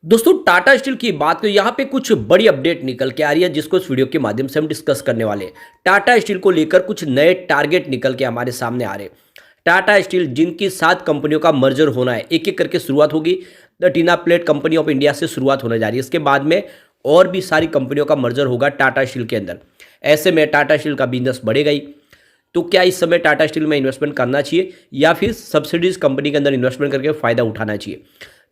दोस्तों टाटा स्टील की बात तो यहाँ पे कुछ बड़ी अपडेट निकल के आ रही है जिसको इस वीडियो के माध्यम से हम डिस्कस करने वाले हैं। टाटा स्टील को लेकर कुछ नए टारगेट निकल के हमारे सामने आ रहे हैं। टाटा स्टील जिनकी 7 कंपनियों का मर्जर होना है, एक एक करके शुरुआत होगी। The Tina plate company of India से शुरुआत होने जा रही है। इसके बाद में और भी सारी कंपनियों का मर्जर होगा टाटा स्टील के अंदर। ऐसे में टाटा स्टील का बिजनेस बढ़ेगा ही। तो क्या इस समय टाटा स्टील में इन्वेस्टमेंट करना चाहिए या फिर सब्सिडीज कंपनी के अंदर इन्वेस्टमेंट करके फ़ायदा उठाना चाहिए,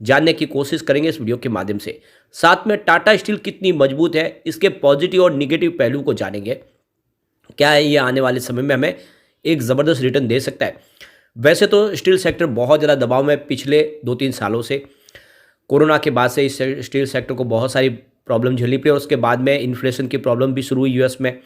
जानने की कोशिश करेंगे इस वीडियो के माध्यम से। साथ में टाटा स्टील कितनी मजबूत है, इसके पॉजिटिव और निगेटिव पहलू को जानेंगे। क्या है ये आने वाले समय में हमें एक ज़बरदस्त रिटर्न दे सकता है। वैसे तो स्टील सेक्टर बहुत ज़्यादा दबाव में पिछले 2-3 सालों से। कोरोना के बाद से इस स्टील सेक्टर को बहुत सारी प्रॉब्लम झेलनी पड़ी और उसके बाद में इन्फ्लेशन की प्रॉब्लम भी शुरू हुई यूएस में।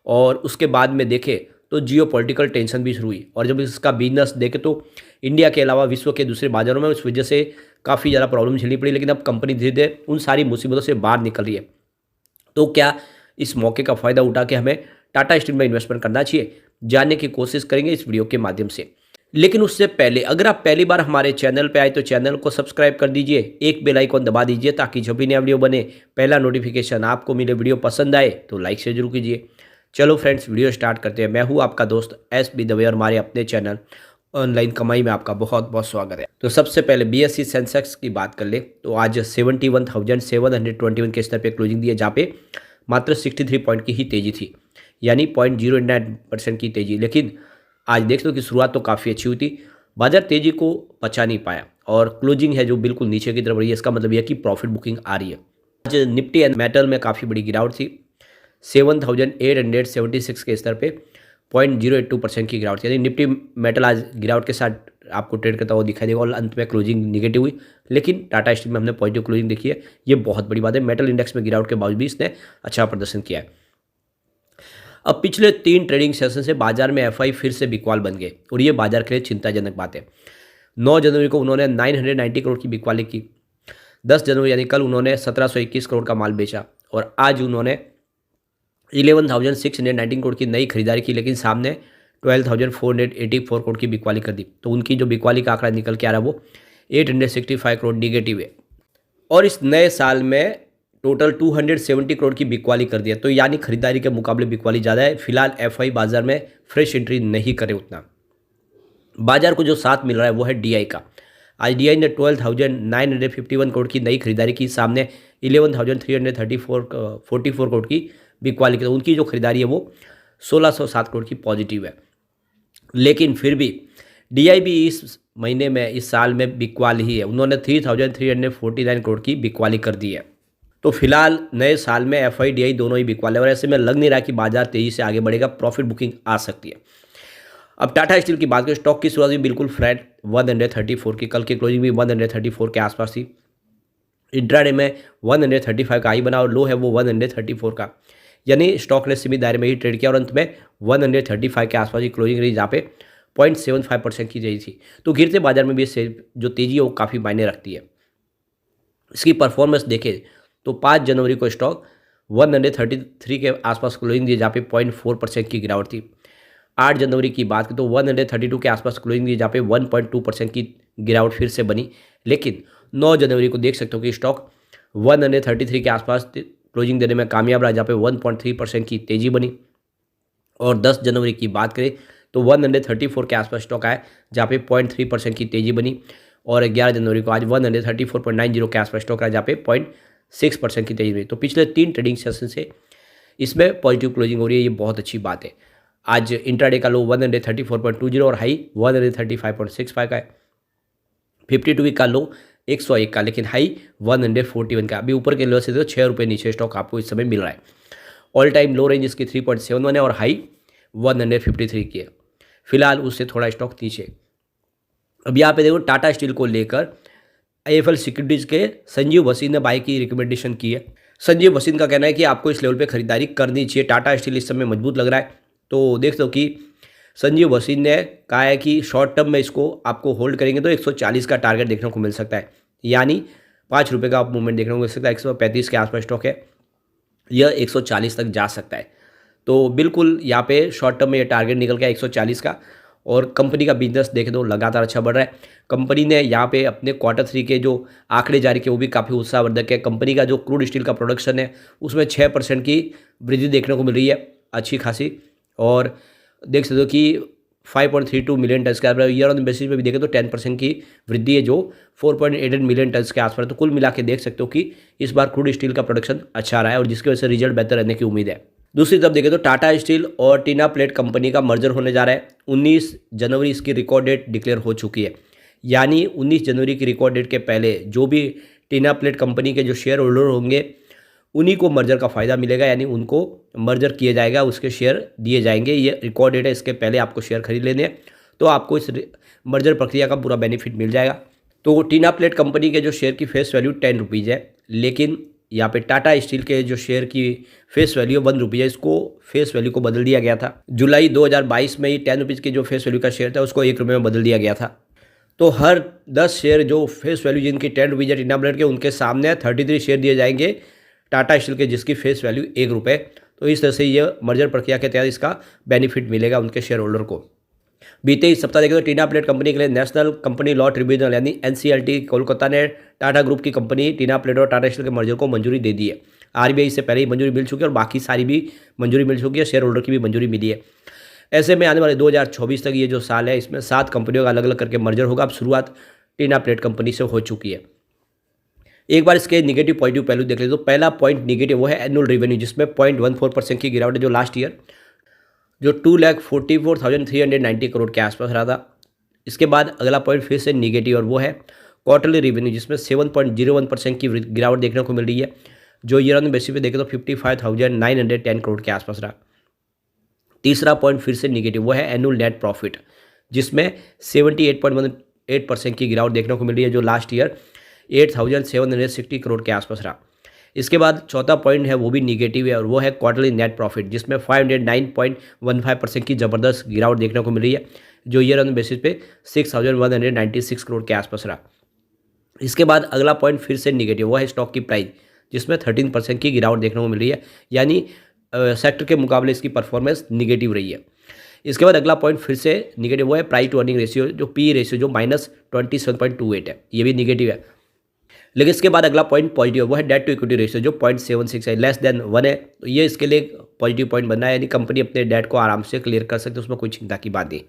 और उसके बाद में देखें तो जियो पॉलिटिकल टेंशन भी शुरू हुई और जब इसका बिजनेस देखें तो इंडिया के अलावा विश्व के दूसरे बाजारों में उस वजह से काफ़ी ज़्यादा प्रॉब्लम झेलनी पड़ी। लेकिन अब कंपनी धीरे धीरे उन सारी मुसीबतों से बाहर निकल रही है। तो क्या इस मौके का फ़ायदा उठा के हमें टाटा स्टील में इन्वेस्टमेंट करना चाहिए, जानने की कोशिश करेंगे इस वीडियो के माध्यम से। लेकिन उससे पहले अगर आप पहली बार हमारे चैनल पे आए तो चैनल को सब्सक्राइब कर दीजिए, एक बेल आइकॉन दबा दीजिए ताकि जब भी नया वीडियो बने पहला नोटिफिकेशन आपको मिले। वीडियो पसंद आए तो लाइक से जरूर कीजिए। चलो फ्रेंड्स, वीडियो स्टार्ट करते हैं। मैं हूँ आपका दोस्त SB दवे और हमारे अपने चैनल ऑनलाइन कमाई में आपका बहुत बहुत स्वागत है। तो सबसे पहले BSE सेंसेक्स की बात कर ले तो आज 71,721 के स्तर पे क्लोजिंग दी है, जहाँ पे मात्र 63 पॉइंट की ही तेज़ी थी, यानी 0.09% की तेज़ी। लेकिन आज देख लो कि शुरुआत तो काफ़ी अच्छी हुई थी, बाजार तेज़ी को पचा नहीं पाया और क्लोजिंग है जो बिल्कुल नीचे की तरफ रही है। इसका मतलब यह कि प्रॉफिट बुकिंग आ रही है। आज निफ्टी एंड मेटल में काफ़ी बड़ी गिरावट थी, 7,876 के स्तर पे 0.082% की गिरावट थी, यानी निफ्टी मेटल आज गिरावट के साथ आपको ट्रेड करता हुआ दिखाई देगा और अंत में क्लोजिंग निगेटिव हुई। लेकिन टाटा स्टील में हमने पॉजिटिव क्लोजिंग देखी है, ये बहुत बड़ी बात है। मेटल इंडेक्स में गिरावट के बावजूद भी इसने अच्छा प्रदर्शन किया है। अब पिछले 3 ट्रेडिंग सेशन से बाजार में FI फिर से बिकवाल बन गए और ये बाजार के लिए चिंताजनक बात है। 9 जनवरी को उन्होंने 990 करोड़ की बिकवाली की। 10 जनवरी यानी कल उन्होंने 1721 करोड़ का माल बेचा और आज उन्होंने 11,619 करोड़ की नई खरीदारी की, लेकिन सामने 12,484 करोड़ की बिकवाली कर दी। तो उनकी जो बिकवाली का आंकड़ा निकल के आ रहा है वो 865 करोड़ निगेटिव है। और इस नए साल में टोटल 270 करोड़ की बिकवाली कर दिया, तो यानी खरीदारी के मुकाबले बिकवाली ज़्यादा है। फिलहाल FI बाजार में फ्रेश एंट्री नहीं करे उतना। बाजार को जो साथ मिल रहा है वो है DI का। आज DI ने 12,951 करोड़ की नई खरीदारी की, सामने 11,344 करोड़ की बिकवाली की। तो उनकी जो खरीदारी है वो 1,607 करोड़ की पॉजिटिव है। लेकिन फिर भी DI भी इस महीने में, इस साल में बिकवाली ही है। उन्होंने 3,349 करोड़ की बिकवाली कर दी है। तो फिलहाल नए साल में FI DI दोनों ही बिकवाले और ऐसे में लग नहीं रहा कि बाजार तेजी से आगे बढ़ेगा, प्रॉफिट बुकिंग आ सकती है। अब टाटा स्टील की बात करें, स्टॉक की शुरुआत भी बिल्कुल फ्लैट 134 की, कल की क्लोजिंग भी 134 के आसपास थी। इंट्राडे में 135 का हाई बना और लो है वो 134 का, यानी स्टॉक ने सीमित दायरे में ही ट्रेड किया और अंत में 135 के आसपास की क्लोजिंग रही, जहाँ पे 0.75% की तेजी थी। तो गिरते बाजार में भी जो तेजी है वो काफ़ी मायने रखती है। इसकी परफॉर्मेंस देखें तो 5 जनवरी को स्टॉक 133 के आसपास क्लोजिंग दी, जहाँ पे 0.4% की गिरावट थी। 8 जनवरी की बात करें तो 132 के आसपास क्लोजिंग दी, जहाँ पे 1.2% की गिरावट फिर से बनी। लेकिन 9 जनवरी को देख सकते हो कि स्टॉक 133 के आसपास क्लोजिंग देने में कामयाब रहा, जहाँ पे 1.3% की तेज़ी बनी। और 10 जनवरी की बात करें तो 134 के आसपास स्टॉक आया, जहाँ पे 0.3% की तेज़ी बनी। और 11 जनवरी को आज 134.90 के आसपास स्टॉक आया, जहाँ पे 0.6% की तेज़ी बनी। तो पिछले 3 ट्रेडिंग सेशन से इसमें पॉजिटिव क्लोजिंग हो रही है, ये बहुत अच्छी बात है। आज इंट्राडे का लो 134.20 और हाई 135.65 का है। 52 वीक का लो 101 का, लेकिन हाई 141 का। अभी ऊपर के लो से तो 6 रुपये नीचे स्टॉक आपको इस समय मिल रहा है। ऑल टाइम लो रेंज इसकी 3.71 है और हाई 153 की है। फिलहाल उससे थोड़ा स्टॉक नीचे। अब यहाँ पे देखो टाटा स्टील को लेकर IIFL सिक्योरिटीज के संजीव भसीन ने बाई की रिकमेंडेशन की है। संजीव भसीन का कहना है कि आपको इस लेवल पे खरीदारी करनी चाहिए। टाटा स्टील इस समय मजबूत लग रहा है। तो देख दो कि संजीव भसीन ने कहा है कि शॉर्ट टर्म में इसको आपको होल्ड करेंगे तो 140 का टारगेट देखने को मिल सकता है, यानी 5 रुपये का मूवमेंट देखने को मिल सकता है। 135 के आसपास स्टॉक है, यह 140 तक जा सकता है। तो बिल्कुल यहाँ पे शॉर्ट टर्म में ये टारगेट निकल गया 140 का। और कंपनी का बिजनेस देखें तो लगातार अच्छा बढ़ रहा है। कंपनी ने यहाँ पे अपने Q3 के जो आंकड़े जारी किए वो भी काफ़ी उत्साहवर्धक है। कंपनी का जो क्रूड स्टील का प्रोडक्शन है उसमें 6% की वृद्धि देखने को मिल रही है, अच्छी खासी। और देख सकते हो कि 5.32 मिलियन टन के आसपास, ईयर ऑन बेसिस पे भी देखें तो 10% की वृद्धि है, जो 4.88 मिलियन टन के आसपास। तो कुल मिला के देख सकते हो कि इस बार क्रूड स्टील का प्रोडक्शन अच्छा रहा है और जिसकी वजह से रिजल्ट बेहतर रहने की उम्मीद है। दूसरी तरफ देखें तो टाटा स्टील और टीना प्लेट कंपनी का मर्जर होने जा रहा है। 19 जनवरी इसकी रिकॉर्ड डेट डिक्लेयर हो चुकी है, यानी 19 जनवरी की रिकॉर्ड डेट के पहले जो भी टीना प्लेट कंपनी के जो शेयर होल्डर होंगे उन्हीं को मर्जर का फ़ायदा मिलेगा, यानी उनको मर्जर किया जाएगा, उसके शेयर दिए जाएंगे। ये रिकॉर्ड डेट है, इसके पहले आपको शेयर खरीद लेने हैं तो आपको इस मर्जर प्रक्रिया का पूरा बेनिफिट मिल जाएगा। तो टीना प्लेट कंपनी के जो शेयर की फेस वैल्यू 10 रुपीज़ है, लेकिन यहाँ पे टाटा स्टील के जो शेयर की फेस वैल्यू 1 रुपये है, इसको फेस वैल्यू को बदल दिया गया था। जुलाई 2022 में ही 10 रुपीज़ के जो फेस वैल्यू का शेयर था उसको 1 रुपये में बदल दिया गया था। तो हर 10 शेयर जो फेस वैल्यू जिनकी 10 रुपीज़ है टीना प्लेट के, उनके सामने 33 शेयर दिए जाएंगे टाटा स्टील के जिसकी फेस वैल्यू 1 रुपये। तो इस तरह से ये मर्जर प्रक्रिया के तहत इसका बेनिफिट मिलेगा उनके शेयर होल्डर को। बीते इस सप्ताह देखें तो टीना प्लेट कंपनी के लिए नेशनल कंपनी लॉ ट्रिब्यूनल यानी NCLT कोलकाता ने टाटा ग्रुप की कंपनी टीना प्लेट और टाटा स्टील के मर्जर को मंजूरी दे दी है। RBI से पहले ही मंजूरी मिल चुकी है और बाकी सारी भी मंजूरी मिल चुकी है, शेयर होल्डर की भी मंजूरी मिली है। ऐसे में आने वाले 2024 तक ये जो साल है इसमें 7 कंपनियों का अलग अलग करके मर्जर होगा। अब शुरुआत टीना प्लेट कंपनी से हो चुकी है। एक बार इसके निगेटिव पॉजिटिव पहलू देख ले तो पहला पॉइंट निगेटिव वो है एनुअल रेवेन्यू, जिसमें 0.14% की गिरावट है जो लास्ट ईयर जो 2,44,390 करोड़ के आसपास रहा था। इसके बाद अगला पॉइंट फिर से निगेटिव और वो है क्वार्टरली रेवेन्यू, जिसमें 7.01% की गिरावट देखने को मिल रही है, जो ईयर ऑन बेसिस पे देखें तो 55,910 करोड़ के आसपास रहा। तीसरा पॉइंट फिर से निगेटिव वो है एनुअल नेट प्रॉफिट, जिसमें 78.18% की गिरावट देखने को मिल रही है, जो लास्ट ईयर 8,760 करोड़ के आसपास रहा। इसके बाद चौथा पॉइंट है वो भी निगेटिव है और वो है क्वार्टरली नेट प्रॉफिट, जिसमें 509.15% की ज़बरदस्त गिरावट देखने को मिल रही है, जो ईयर ऑन बेसिस पे 6,196 करोड़ के आसपास रहा। इसके बाद अगला पॉइंट फिर से निगेटिव वो है स्टॉक की प्राइस, जिसमें 13% की गिरावट देखने को मिल रही है, यानी सेक्टर के मुकाबले इसकी परफॉर्मेंस निगेटिव रही है। इसके बाद अगला पॉइंट फिर से निगेटिव वो है प्राइस टू अर्निंग रेशियो, जो PE रेशियो जो -27.28 है, ये भी निगेटिव है। लेकिन इसके बाद अगला पॉइंट पॉजिटिव वो है डेट टू इक्विटी रेशियो, जो 0.76 है, लेस देन 1 है। तो ये इसके लिए पॉजिटिव पॉइंट बनना है, यानी कंपनी अपने डेट को आराम से क्लियर कर सकते है, उसमें कोई चिंता की बात नहीं।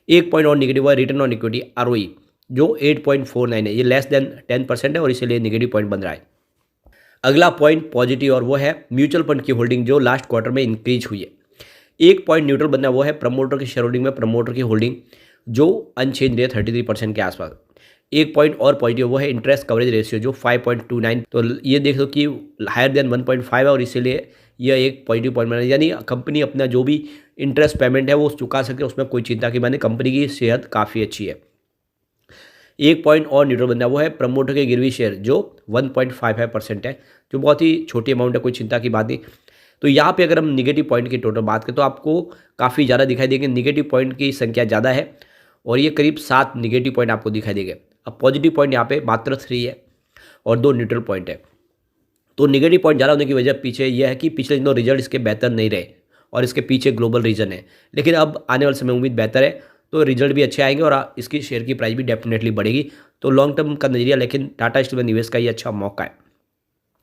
एक पॉइंट और निगेटिव है रिटर्न ऑन इक्विटी ROE, जो 8.49 है, ये लेस देन 10% है और इसीलिए निगेटिव पॉइंट बन रहा है। अगला पॉइंट पॉजिटिव और वो है म्यूचुअल फंड की होल्डिंग, जो लास्ट क्वार्टर में इंक्रीज हुई है। एक पॉइंट न्यूट्रल बनना वो है प्रमोटर की शेयर होल्डिंग में प्रमोटर की होल्डिंग, जो अनचेंज रही है 33% के आसपास। एक पॉइंट और पॉजिटिव वो है इंटरेस्ट कवरेज रेशियो, जो 5.29, तो ये देख लो कि हायर देन 1.5 है और इसीलिए यह एक पॉजिटिव पॉइंट बना, यानी कंपनी अपना जो भी इंटरेस्ट पेमेंट है वो चुका सकते हैं, उसमें कोई चिंता की बात नहीं, कंपनी की सेहत काफ़ी अच्छी है। एक पॉइंट और न्यूट्रल बनना वो है प्रमोटर के गिरवी शेयर, जो 1.55% है, जो बहुत ही छोटी अमाउंट है, कोई चिंता की बात नहीं। तो यहाँ पे अगर हम निगेटिव पॉइंट की टोटल बात करें तो आपको काफ़ी ज़्यादा दिखाई देंगे, निगेटिव पॉइंट की संख्या ज़्यादा है और ये करीब 7 निगेटिव पॉइंट आपको दिखाई देंगे। अब पॉजिटिव पॉइंट यहाँ पे मात्र 3 है और 2 न्यूट्रल पॉइंट है। तो निगेटिव पॉइंट ज़्यादा होने की वजह पीछे यह है कि पिछले दिनों रिजल्ट इसके बेहतर नहीं रहे और इसके पीछे ग्लोबल रीजन है, लेकिन अब आने वाले समय में उम्मीद बेहतर है, तो रिजल्ट भी अच्छे आएंगे और इसकी शेयर की प्राइस भी डेफिनेटली बढ़ेगी। तो लॉन्ग टर्म का नजरिया, लेकिन टाटा स्टील में निवेश का ये अच्छा मौका है।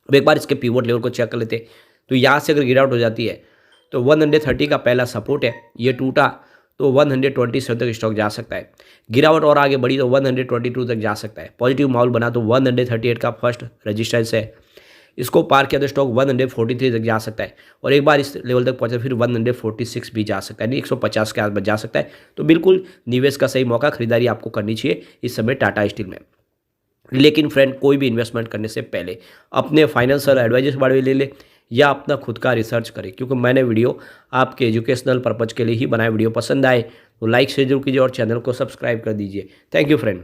अब एक बार इसके पिवट लेवल को चेक कर लेते हैं। तो यहाँ से अगर गिरावट हो जाती है तो 130 का पहला सपोर्ट है, ये टूटा तो 127 तक स्टॉक जा सकता है। गिरावट और आगे बढ़ी तो 122 तक जा सकता है। पॉजिटिव माहौल बना तो 138 का फर्स्ट रेजिस्टेंस है, इसको पार किया तो स्टॉक 143 तक जा सकता है और एक बार इस लेवल तक पहुंचा फिर 146 भी जा सकता है, यानी 150 के आसपास जा सकता है। तो बिल्कुल निवेश का सही मौका, खरीदारी आपको करनी चाहिए इस समय टाटा स्टील में। लेकिन फ्रेंड, कोई भी इन्वेस्टमेंट करने से पहले अपने फाइनेंशियल एडवाइजर के बारे में ले ले या अपना खुद का रिसर्च करें, क्योंकि मैंने वीडियो आपके एजुकेशनल पर्पज़ के लिए ही बनाया। वीडियो पसंद आए तो लाइक शेयर जरूर कीजिए और चैनल को सब्सक्राइब कर दीजिए। Thank you friend.